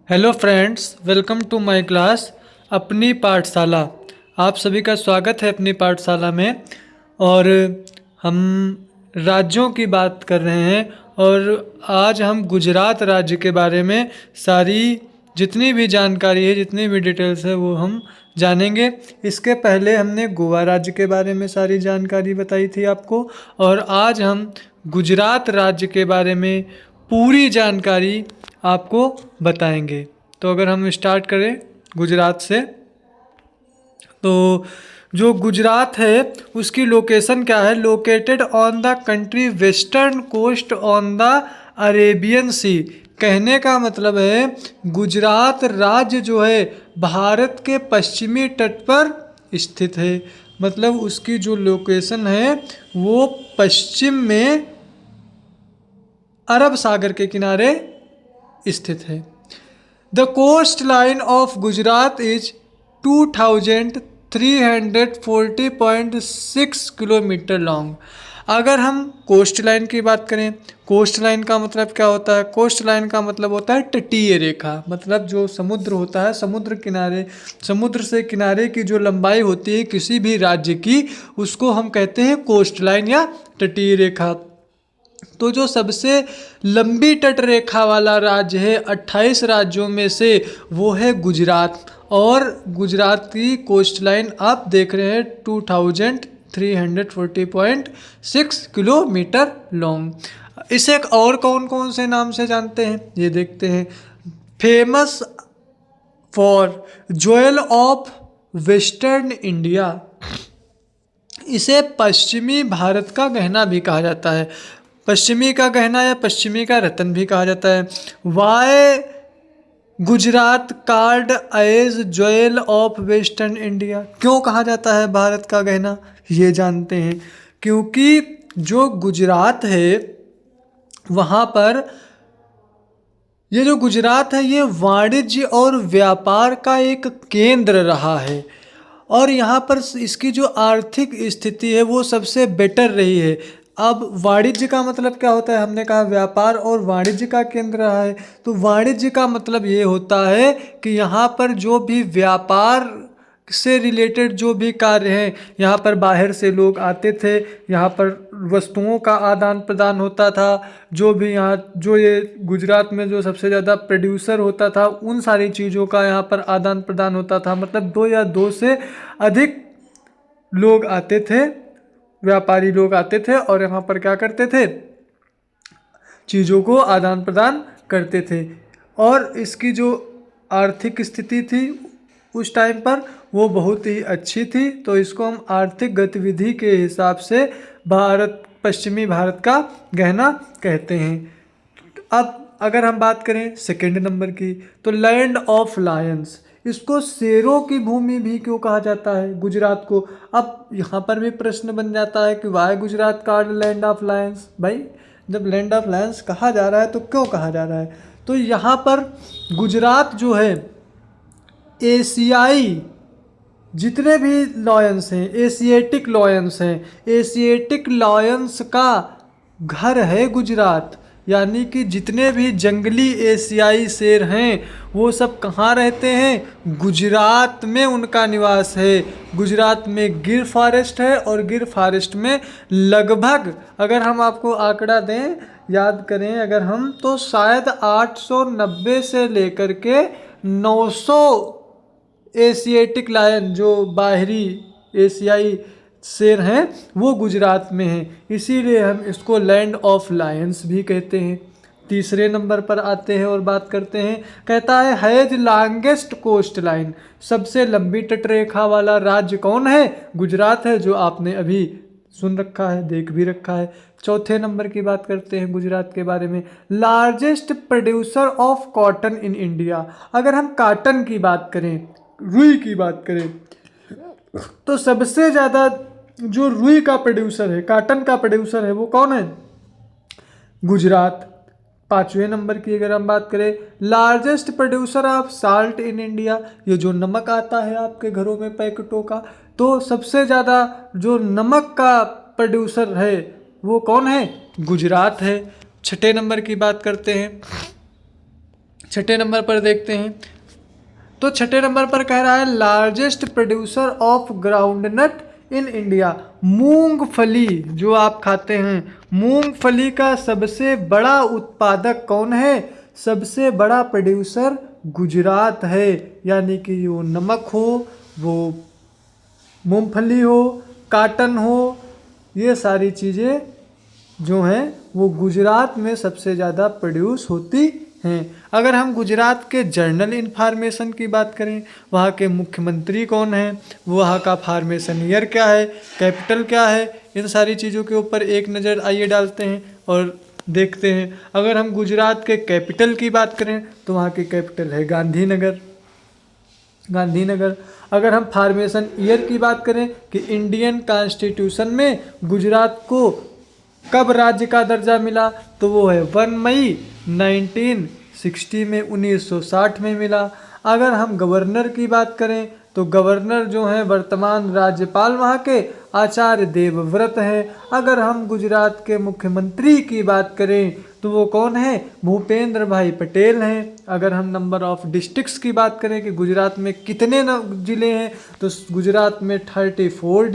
Hello friends, welcome to my class अपनी पाठशाला। आप सभी का स्वागत है अपनी पाठशाला में। और हम राज्यों की बात कर रहे हैं और आज हम गुजरात राज्य के बारे में सारी जितनी भी जानकारी है, जितनी भी डिटेल्स है वो हम जानेंगे। इसके पहले हमने गोवा राज्य के बारे में सारी जानकारी बताई थी आपको, और आज हम गुजरात राज्य के बारे में पूरी जानकारी आपको बताएंगे। तो अगर हम स्टार्ट करें गुजरात से, तो जो गुजरात है उसकी लोकेशन क्या है? Located on the country western coast on the Arabian sea. कहने का मतलब है गुजरात राज्य जो है भारत के पश्चिमी तट पर स्थित है। मतलब उसकी जो लोकेशन है वो पश्चिम में अरब सागर के किनारे स्थित है। The coast line of Gujarat is 2340.6 kilometre long. अगर हम कोस्ट लाइन की बात करें, कोस्ट लाइन का मतलब क्या होता है? कोस्ट लाइन का मतलब होता है तटीय रेखा। मतलब जो समुद्र होता है, समुद्र किनारे, समुद्र से किनारे की जो लंबाई होती है किसी भी राज्य की, उसको हम कहते हैं कोस्ट लाइन या तटीय रेखा। तो जो सबसे लंबी तट रेखा वाला राज्य है 28 राज्यों में से, वो है गुजरात। और गुजरात की कोस्ट लाइन आप देख रहे हैं 2340.6 किलोमीटर लॉन्ग। इसे और कौन कौन से नाम से जानते हैं ये देखते हैं। Famous for jewel of western India. इसे पश्चिमी भारत का गहना भी कहा जाता है। पश्चिमी का गहना या पश्चिमी का रत्न भी कहा जाता है। Why Gujarat called as jewel of western India. क्यों कहा जाता है भारत का गहना, ये जानते हैं। क्योंकि जो गुजरात है वहाँ पर, ये जो गुजरात है ये वाणिज्य और व्यापार का एक केंद्र रहा है। और यहाँ पर इसकी जो आर्थिक स्थिति है वो सबसे बेटर रही है। अब वाणिज्य का मतलब क्या होता है? हमने कहा व्यापार और वाणिज्य का केंद्र रहा है। तो वाणिज्य का मतलब ये होता है कि यहाँ पर जो भी व्यापार से रिलेटेड जो भी कार्य हैं, यहाँ पर बाहर से लोग आते थे, यहाँ पर वस्तुओं का आदान प्रदान होता था। जो भी यहाँ जो ये गुजरात में जो सबसे ज़्यादा प्रोड्यूसर होता था, उन सारी चीज़ों का यहाँ पर आदान प्रदान होता था। मतलब दो या दो से अधिक लोग आते थे, व्यापारी लोग आते थे और यहाँ पर क्या करते थे? चीज़ों को आदान प्रदान करते थे। और इसकी जो आर्थिक स्थिति थी उस टाइम पर वो बहुत ही अच्छी थी। तो इसको हम आर्थिक गतिविधि के हिसाब से भारत, पश्चिमी भारत का गहना कहते हैं। अब अगर हम बात करें सेकंड नंबर की, तो लैंड ऑफ लायंस। इसको शेरों की भूमि भी क्यों कहा जाता है गुजरात को? अब यहाँ पर भी प्रश्न बन जाता है कि वाई गुजरात का लैंड ऑफ लायंस। भाई जब लैंड ऑफ लायंस कहा जा रहा है तो क्यों कहा जा रहा है? तो यहाँ पर गुजरात जो है एशियाई जितने भी लॉयंस हैं, एशिएटिक लॉयंस हैं, एशिएटिक लॉयंस का घर है गुजरात। यानी कि जितने भी जंगली एशियाई शेर हैं वो सब कहाँ रहते हैं? गुजरात में उनका निवास है। गुजरात में गिर फॉरेस्ट है और गिर फॉरेस्ट में लगभग, अगर हम आपको आंकड़ा दें, याद करें अगर हम, तो शायद 890 से लेकर के 900 एशियाटिक लायन, जो बाहरी एशियाई शेर हैं, वो गुजरात में हैं। इसीलिए हम इसको लैंड ऑफ लायंस भी कहते हैं। तीसरे नंबर पर आते हैं और बात करते हैं। कहता है हैज लॉन्गेस्ट कोस्ट लाइन। सबसे लंबी तटरेखा वाला राज्य कौन है? गुजरात है, जो आपने अभी सुन रखा है, देख भी रखा है। चौथे नंबर की बात करते हैं गुजरात के बारे में। Largest producer of cotton in India. अगर हम कॉटन की बात करें, रुई की बात करें, तो सबसे ज़्यादा जो रुई का प्रोड्यूसर है, कॉटन का प्रोड्यूसर है, वो कौन है? गुजरात। पांचवें नंबर की अगर हम बात करें, largest producer of salt in India. ये जो नमक आता है आपके घरों में पैकेटों का, तो सबसे ज़्यादा जो नमक का प्रोड्यूसर है वो कौन है? गुजरात है। छठे नंबर की बात करते हैं। छठे नंबर पर देखते हैं, तो छठे नंबर पर कह रहा है largest producer of groundnut in India. मूंगफली जो आप खाते हैं, मूंगफली का सबसे बड़ा उत्पादक कौन है? सबसे बड़ा प्रोड्यूसर गुजरात है। यानी कि वो नमक हो, वो मूंगफली हो, काटन हो, ये सारी चीज़ें जो हैं वो गुजरात में सबसे ज़्यादा प्रोड्यूस होती हैं। अगर हम गुजरात के जर्नल इन्फॉर्मेशन की बात करें, वहाँ के मुख्यमंत्री कौन हैं, वहाँ का फार्मेशन ईयर क्या है, कैपिटल क्या है, इन सारी चीज़ों के ऊपर एक नज़र आइए डालते हैं और देखते हैं। अगर हम गुजरात के कैपिटल की बात करें तो वहाँ की कैपिटल है गांधीनगर। अगर हम फार्मेशन ईयर की बात करें कि इंडियन कॉन्स्टिट्यूशन में गुजरात को कब राज्य का दर्जा मिला, तो वो है 1 मई 1960 में, 1960 में मिला। अगर हम गवर्नर की बात करें तो गवर्नर जो हैं वर्तमान राज्यपाल वहाँ के आचार्य देवव्रत हैं। अगर हम गुजरात के मुख्यमंत्री की बात करें तो वो कौन है? भूपेंद्र भाई पटेल हैं। अगर हम नंबर ऑफ डिस्ट्रिक्ट्स की बात करें कि गुजरात में कितने ज़िले हैं, तो गुजरात में 34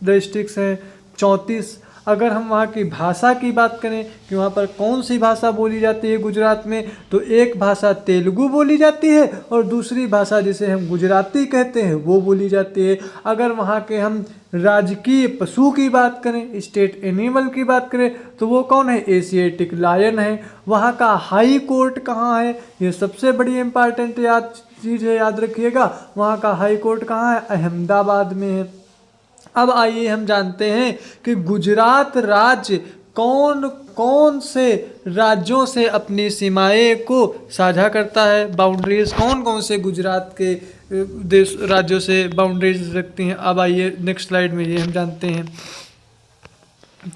डिस्ट्रिक्ट्स हैं, 34। अगर हम वहाँ की भाषा की बात करें कि वहाँ पर कौन सी भाषा बोली जाती है गुजरात में, तो एक भाषा तेलुगु बोली जाती है और दूसरी भाषा जिसे हम गुजराती कहते हैं वो बोली जाती है। अगर वहाँ के हम राजकीय पशु की बात करें, स्टेट एनिमल की बात करें, तो वो कौन है? एशियाटिक लायन है। वहाँ का हाई कोर्ट कहाँ है? ये सबसे बड़ी इंपॉर्टेंट चीज़ है, याद रखिएगा। वहाँ का हाई कोर्ट कहाँ है? अहमदाबाद में है। अब आइए हम जानते हैं कि गुजरात राज्य कौन कौन से राज्यों से अपनी सीमाएं को साझा करता है, बाउंड्रीज कौन कौन से गुजरात के देश राज्यों से बाउंड्रीज रखती हैं। अब आइए नेक्स्ट स्लाइड में ये हम जानते हैं।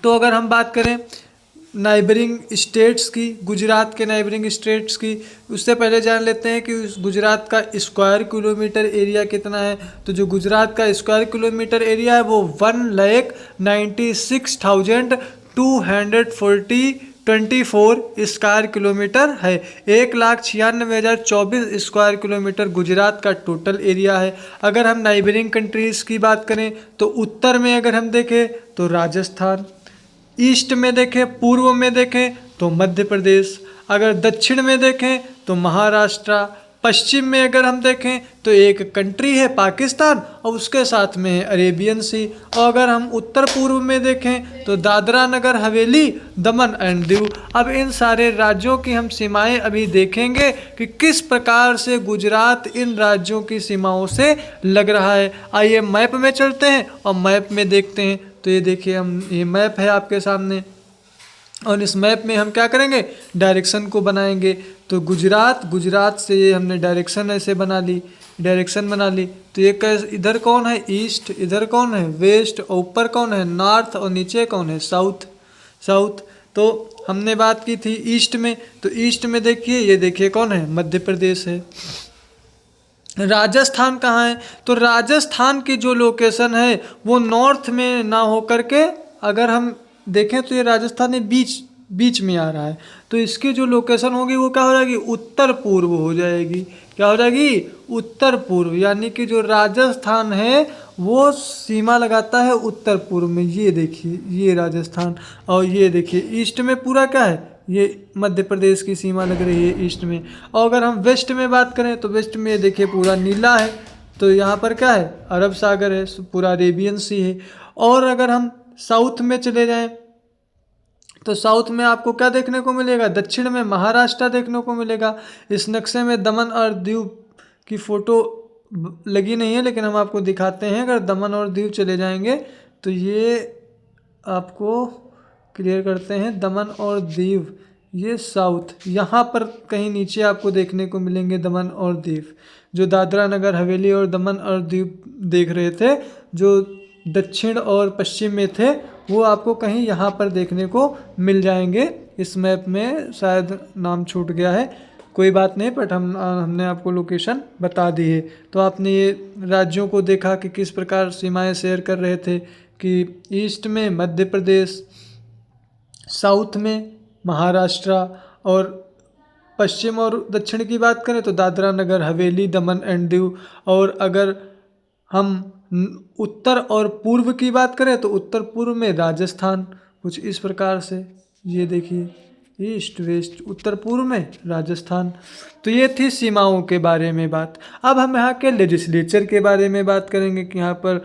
तो अगर हम बात करें नाइबरिंग स्टेट्स की, गुजरात के नाइबरिंग स्टेट्स की, उससे पहले जान लेते हैं कि उस गुजरात का स्क्वायर किलोमीटर एरिया कितना है। तो जो गुजरात का स्क्वायर किलोमीटर एरिया है वो 1,96,224 स्क्वायर किलोमीटर है। 1,96,024 स्क्वायर किलोमीटर गुजरात का टोटल एरिया है। अगर हम नाइबरिंग कंट्रीज़ की बात करें तो उत्तर में अगर हम देखें तो राजस्थान, ईस्ट में देखें, पूर्व में देखें तो मध्य प्रदेश, अगर दक्षिण में देखें तो महाराष्ट्र, पश्चिम में अगर हम देखें तो एक कंट्री है पाकिस्तान और उसके साथ में है अरेबियन सी, और अगर हम उत्तर पूर्व में देखें तो दादरा नगर हवेली, दमन एंड दीव। अब इन सारे राज्यों की हम सीमाएं अभी देखेंगे कि किस प्रकार से गुजरात इन राज्यों की सीमाओं से लग रहा है। आइए मैप में चलते हैं और मैप में देखते हैं। तो ये देखिए, ये मैप है आपके सामने और इस मैप में हम क्या करेंगे? डायरेक्शन को बनाएंगे। तो गुजरात से ये हमने डायरेक्शन ऐसे बना ली, तो ये कैसे, इधर कौन है? ईस्ट, इधर कौन है? वेस्ट, और ऊपर कौन है? नॉर्थ, और नीचे कौन है? साउथ। तो हमने बात की थी ईस्ट में, तो ईस्ट में देखिए, ये देखिए कौन है? मध्य प्रदेश है। राजस्थान कहाँ है? तो राजस्थान की जो लोकेशन है वो नॉर्थ में ना हो करके, अगर हम देखें तो ये राजस्थान में बीच में आ रहा है, तो इसकी जो लोकेशन होगी वो क्या हो जाएगी? उत्तर पूर्व हो जाएगी। क्या हो जाएगी? उत्तर पूर्व। यानी कि जो राजस्थान है वो सीमा लगाता है उत्तर पूर्व में। ये देखिए, ये राजस्थान, और ये देखिए ईस्ट में पूरा क्या है? ये मध्य प्रदेश की सीमा लग रही है ईस्ट में। और अगर हम वेस्ट में बात करें तो वेस्ट में देखिए पूरा नीला है, तो यहाँ पर क्या है? अरब सागर है, पूरा अरेबियन सी है। और अगर हम साउथ में चले जाएं तो साउथ में आपको क्या देखने को मिलेगा? दक्षिण में महाराष्ट्र देखने को मिलेगा। इस नक्शे में दमन और दीव की फ़ोटो लगी नहीं है, लेकिन हम आपको दिखाते हैं। अगर दमन और दीव चले जाएंगे तो ये आपको क्लियर करते हैं। दमन और दीव, ये साउथ, यहाँ पर कहीं नीचे आपको देखने को मिलेंगे दमन और दीव। जो दादरा नगर हवेली और दमन और दीव देख रहे थे, जो दक्षिण और पश्चिम में थे, वो आपको कहीं यहाँ पर देखने को मिल जाएंगे। इस मैप में शायद नाम छूट गया है, कोई बात नहीं, बट हमने आपको लोकेशन बता दी है। तो आपने ये राज्यों को देखा कि किस प्रकार सीमाएं शेयर कर रहे थे, कि ईस्ट में मध्य प्रदेश, साउथ में महाराष्ट्र और पश्चिम और दक्षिण की बात करें तो दादरा नगर हवेली, दमन एंड दीव। और अगर हम उत्तर और पूर्व की बात करें तो उत्तर पूर्व में राजस्थान, कुछ इस प्रकार से। ये देखिए ईस्ट वेस्ट, उत्तर पूर्व में राजस्थान। तो ये थी सीमाओं के बारे में बात। अब हम यहाँ के लेजिस्लेचर के बारे में बात करेंगे कि यहाँ पर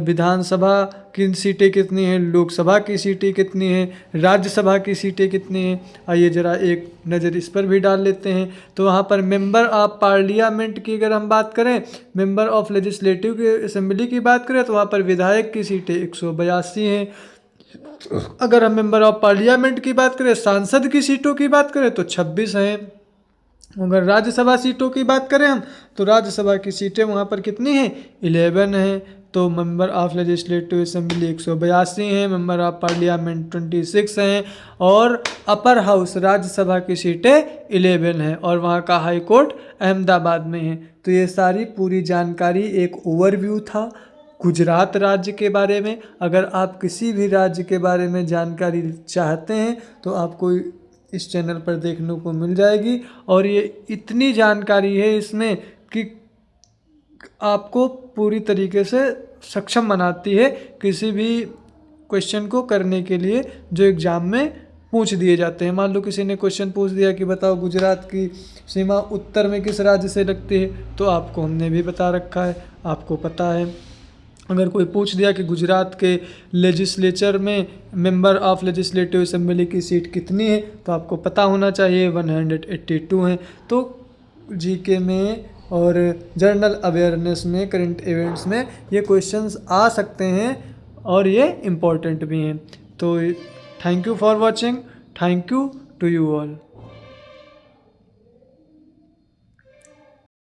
विधानसभा की सीटें कितनी हैं, लोकसभा की सीटें कितनी हैं, राज्यसभा की सीटें कितनी हैं। आइए ज़रा एक नज़र इस पर भी डाल लेते हैं। तो वहाँ पर मेंबर ऑफ पार्लियामेंट की अगर हम बात करें, मेंबर ऑफ लेजिस्लेटिव असेंबली की बात करें तो वहाँ पर विधायक की सीटें 182 हैं। अगर हम मेंबर ऑफ पार्लियामेंट की बात करें, सांसद की सीटों की बात करें तो 26 हैं। अगर राज्यसभा सीटों की बात करें हम तो राज्यसभा की सीटें वहाँ पर कितनी हैं, 11 हैं। तो मेंबर ऑफ लेजिस्लेटिव असेंबली 182 हैं, मेंबर ऑफ पार्लियामेंट 26 हैं, और अपर हाउस राज्यसभा की सीटें 11 हैं, और वहाँ का हाई कोर्ट अहमदाबाद में है। तो ये सारी पूरी जानकारी एक ओवरव्यू था गुजरात राज्य के बारे में। अगर आप किसी भी राज्य के बारे में जानकारी चाहते हैं तो आपको इस चैनल पर देखने को मिल जाएगी, और ये इतनी जानकारी है इसमें कि आपको पूरी तरीके से सक्षम बनाती है किसी भी क्वेश्चन को करने के लिए जो एग्ज़ाम में पूछ दिए जाते हैं। मान लो किसी ने क्वेश्चन पूछ दिया कि बताओ गुजरात की सीमा उत्तर में किस राज्य से लगती है, तो आपको हमने भी बता रखा है, आपको पता है। अगर कोई पूछ दिया कि गुजरात के लेजिस्लेचर में मेंबर ऑफ लेजिस्लेटिव असेंबली की सीट कितनी है, तो आपको पता होना चाहिए 182 हैं। तो जीके में और जनरल अवेयरनेस में, करंट इवेंट्स में ये क्वेश्चंस आ सकते हैं और ये इम्पोर्टेंट भी हैं। तो thank you for watching, thank you to you all.